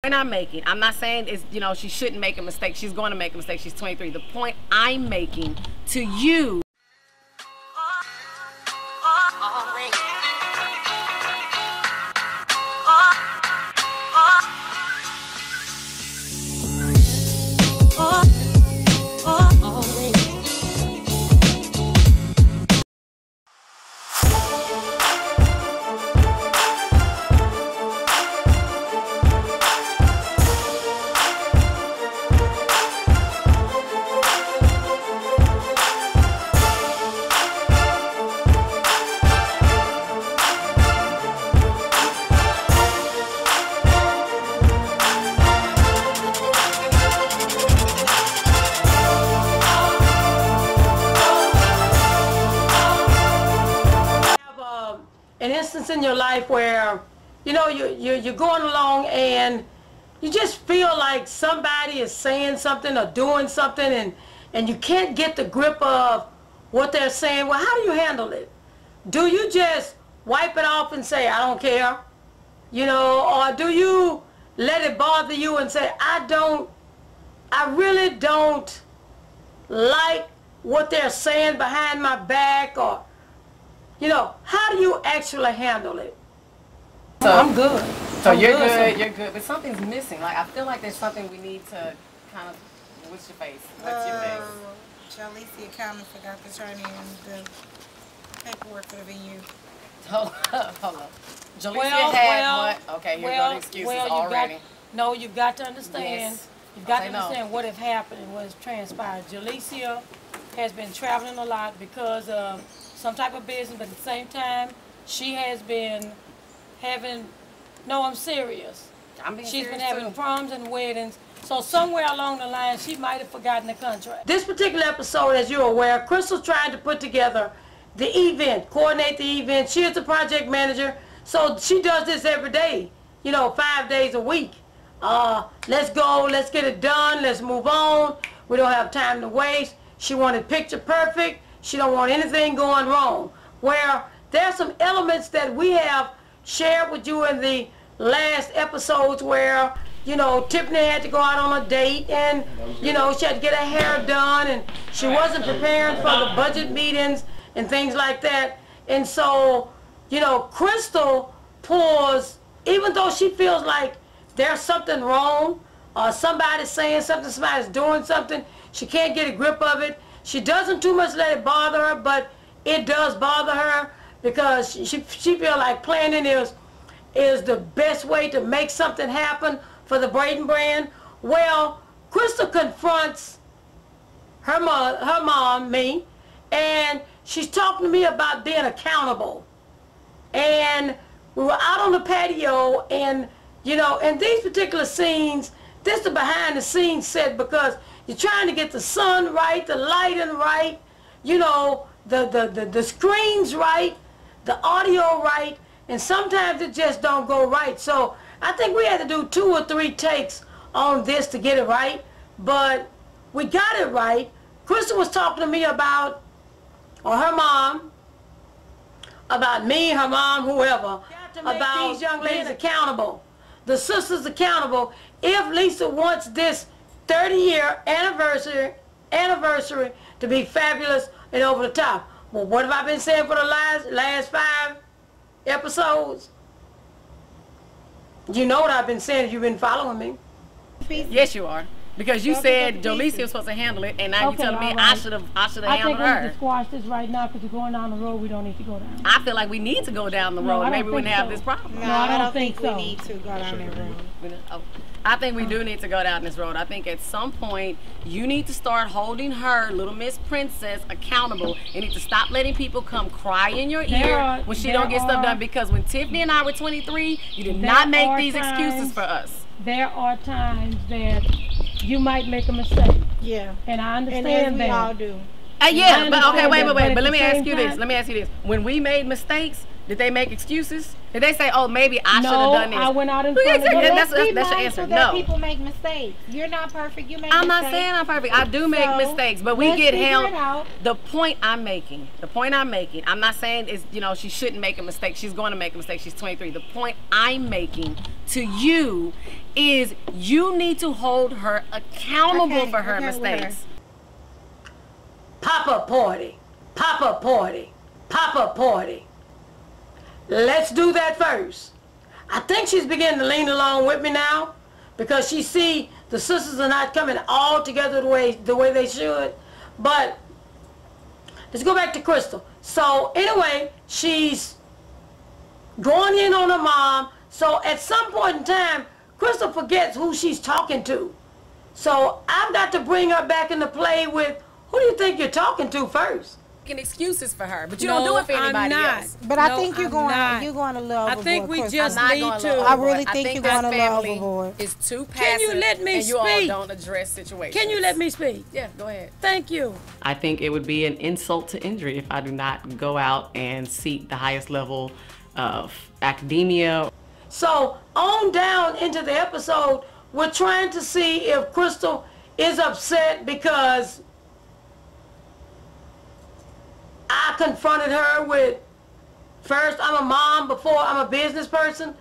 point I'm making, I'm not saying is, you know, she shouldn't make a mistake. She's going to make a mistake. She's 23. The point I'm making to you. An instance in your life where, you know, you're going along and you just feel like somebody is saying something or doing something and you can't get the grip of what they're saying. Well, how do you handle it? Do you just wipe it off and say, I don't care? You know, or do you let it bother you and say, I really don't like what they're saying behind my back? Or, you know, how do you actually handle it? So, I'm good. So you're good, you're good, but something's missing. Like, I feel like there's something we need to kind of, what's your face? What's your face? Jaleesa, the accountant, forgot to turn in the paperwork for the venue. Hold up. Jaleesa had what? Okay, you're going to excuses already. No, you've got to understand. Yes. You've got to understand what has happened and what has transpired. Jaleesa has been traveling a lot because of some type of business, but at the same time, she has been having, no, I'm serious. She's been having proms and weddings. So somewhere along the line, she might have forgotten the contract. This particular episode, as you're aware, Krystal's trying to put together the event, coordinate the event. She is the project manager, so she does this every day, you know, 5 days a week. Let's go, let's get it done, let's move on. We don't have time to waste. She wanted picture perfect. She don't want anything going wrong. Where there's some elements that we have shared with you in the last episodes where, you know, Tiffany had to go out on a date and, you know, she had to get her hair done and she wasn't preparing for the budget meetings and things like that. And so, you know, Krystal pulls, even though she feels like there's something wrong or somebody's saying something, somebody's doing something, she can't get a grip of it. She doesn't too much let it bother her, but it does bother her because she feels like planning is the best way to make something happen for the Braden brand. Well, Krystal confronts her mom, me, and she's talking to me about being accountable. And we were out on the patio, and, you know, in these particular scenes, this is the behind the scenes set because you're trying to get the sun right, the lighting right, you know, the screens right, the audio right, and sometimes it just don't go right. So I think we had to do 2 or 3 takes on this to get it right, but we got it right. Krystal was talking to me about, or her mom, about me, her mom, whoever, about these young ladies accountable, the sisters accountable. If Lisa wants this 30-year anniversary to be fabulous and over the top. Well, what have I been saying for the last 5 episodes? You know what I've been saying if you've been following me. Yes, you are. Because you said Jaleesa was supposed to handle it, and now you're telling me I should have handled her. I think we need to squash this right now because we're going down the road. We don't need to go down. I feel like we need to go down the road. Maybe we wouldn't have this problem. No, I don't think we need to go down that road. I think we do need to go down this road. I think at some point you need to start holding her, Little Miss Princess, accountable. You need to stop letting people come cry in your ear when she don't get stuff done. Because when Tiffany and I were 23, you did not make these excuses for us. There are times that you might make a mistake. Yeah. And I understand that. We all do. Yeah, but okay, wait. But let me ask you this. When we made mistakes, Did they make excuses? Did they say, oh, maybe I should have done this? No, I went out in front of them. That's your answer. No. People make mistakes. You're not perfect. You make mistakes. I'm not saying I'm perfect. I do make mistakes, but we get held. The point I'm making, I'm not saying is, you know, she shouldn't make a mistake. She's going to make a mistake. She's 23. The point I'm making to you is you need to hold her accountable for her mistakes. Pop-up party, pop-up party, pop-up party. Let's do that first. I think she's beginning to lean along with me now because she see the sisters are not coming all together the way they should. But let's go back to Krystal. So anyway, she's going in on her mom. So at some point in time, Krystal forgets who she's talking to. So I've got to bring her back into play with, who do you think you're talking to first? Excuses for her, but you don't do it for anybody else. But I think you're going a little overboard. I think we just need to. I really think you're going a little overboard. It's too passive. Can you let me speak? You all don't address situations. Can you let me speak? Yeah, go ahead. Thank you. I think it would be an insult to injury if I do not go out and seek the highest level of academia. So on down into the episode, we're trying to see if Krystal is upset because I confronted her with, first I'm a mom before I'm a business person,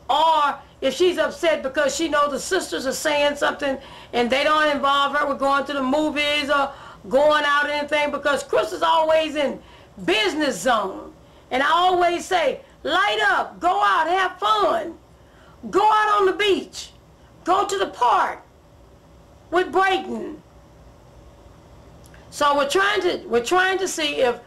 or if she's upset because she knows the sisters are saying something and they don't involve her with going to the movies or going out or anything, because Krystal's always in business zone. And I always say, light up, go out, have fun, go out on the beach, go to the park with Braden. So we're trying to see if,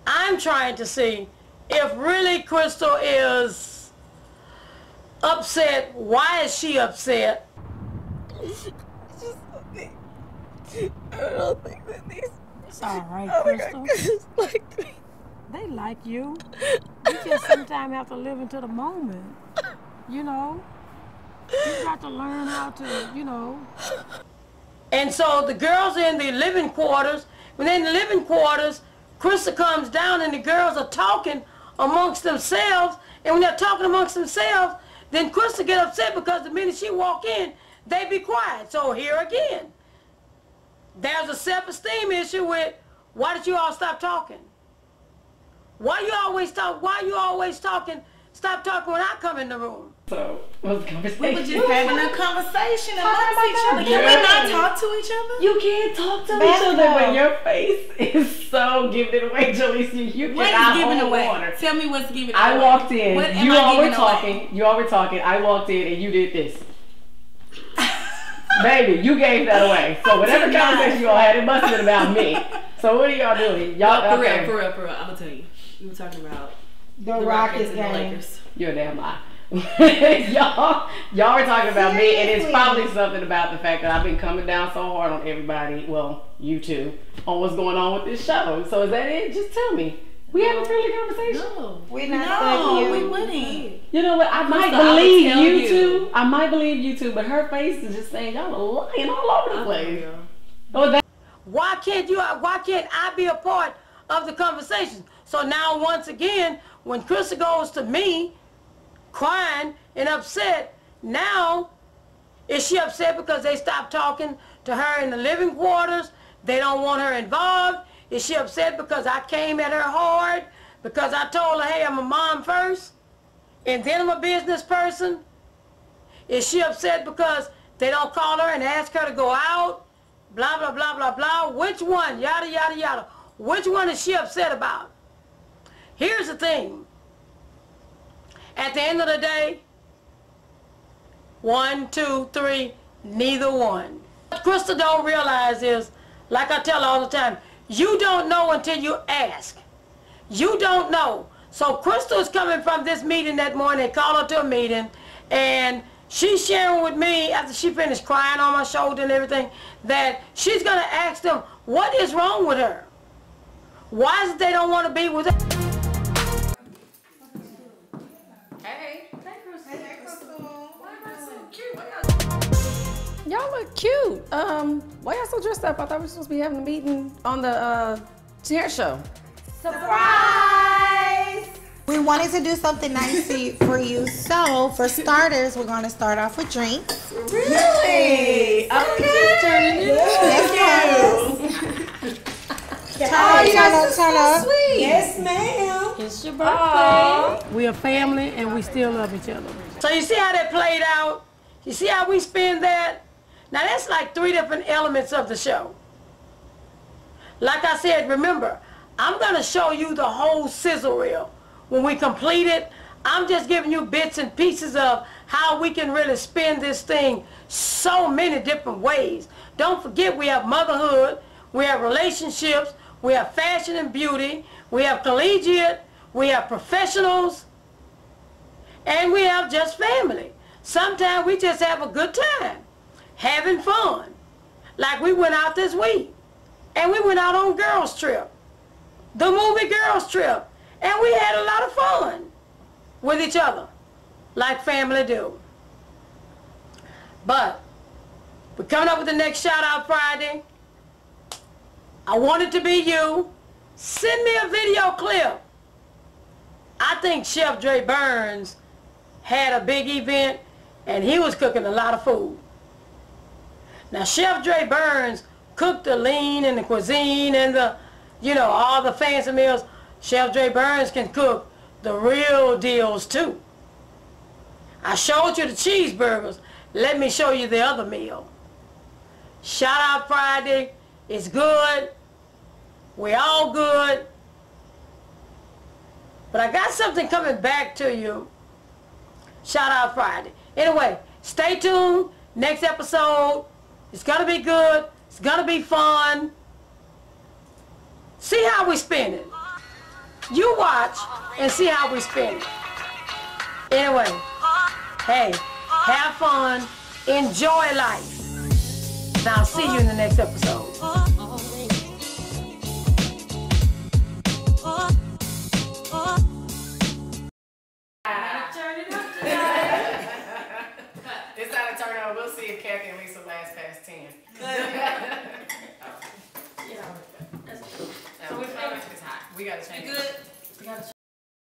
I'm trying to see if really Krystal is upset. Why is she upset? It's just something. I don't think that these. It's all right, Krystal. Like me. They like you. You just sometimes have to live into the moment. You know? You got to learn how to, you know. And so the girls are in the living quarters. When they're in the living quarters, Krystal comes down and the girls are talking amongst themselves. And when they're talking amongst themselves, then Krystal get upset because the minute she walk in, they be quiet. So here again, there's a self-esteem issue with, why did you all stop talking? Why you always talk? Why you always talking? Stop talking when I come in the room. So, what was the conversation? We were just having a conversation amongst each other. Can we not talk to each other? You can't talk to each other when your face is so giving it away, Jaleesa. You what cannot is giving hold away? water. Tell me what's giving away. I walked in. What You all were talking. Away? You all were talking. I walked in and you did this. Baby, you gave that away. So whatever conversation you all had, it must have been about me. So what are y'all doing? Y'all for real. I'm gonna tell you. We were talking about the Rockets and the Lakers. You're a damn lie. y'all were talking about me, and it's probably something about the fact that I've been coming down so hard on everybody, well, you two, on what's going on with this show. So is that it? Just tell me. We have a friendly conversation? No. We're not we wouldn't. You know what? I might believe you two. I might believe you two, but her face is just saying y'all are lying all over the place. Why can't I be a part of the conversation? So now once again, when Krystal goes to me, crying and upset, now is she upset because they stopped talking to her in the living quarters? They don't want her involved? Is she upset because I came at her hard? Because I told her, hey, I'm a mom first, and then I'm a business person? Is she upset because they don't call her and ask her to go out? Blah, blah, blah, blah, blah. Which one? Yada, yada, yada. Which one is she upset about? Here's the thing. At the end of the day, 1, 2, 3, neither one. What Krystal don't realize is, like I tell her all the time, you don't know until you ask. You don't know. So Krystal is coming from this meeting that morning. They called her to a meeting, and she's sharing with me, after she finished crying on my shoulder and everything, that she's going to ask them, what is wrong with her? Why is it they don't want to be with her? Y'all look cute. Why y'all so dressed up? I thought we were supposed to be having a meeting on the hair show. Surprise! We wanted to do something nice for you. So, for starters, we're going to start off with drinks. Really? Okay. Turn up. Sweet. Yes, ma'am. It's your birthday. We a family and we still love each other. So you see how that played out? You see how we spin that? Now that's like 3 different elements of the show. Like I said, remember, I'm going to show you the whole sizzle reel. When we complete it, I'm just giving you bits and pieces of how we can really spin this thing so many different ways. Don't forget we have motherhood, we have relationships, we have fashion and beauty, we have collegiate, we have professionals, and we have just family. Sometimes we just have a good time, having fun. Like we went out this week, and we went out on girls trip, the movie girls trip, and we had a lot of fun with each other, like family do. But we're coming up with the next Shout Out Friday. I want it to be you. Send me a video clip. I think Chef Dre Burns had a big event and he was cooking a lot of food. Now Chef Dre Burns cooked the lean and the cuisine and the, you know, all the fancy meals. Chef Dre Burns can cook the real deals too. I showed you the cheeseburgers. Let me show you the other meal. Shout Out Friday is good. We all good. But I got something coming back to you. Shout Out Friday. Anyway, stay tuned. Next episode. It's going to be good. It's going to be fun. See how we spin it. You watch and see how we spin it. Anyway, hey, have fun. Enjoy life. Now, I'll see you in the next episode. It's time to turn on. We'll see if Kathy and Lisa last past 10. Yeah. So it's hot. We gotta change it.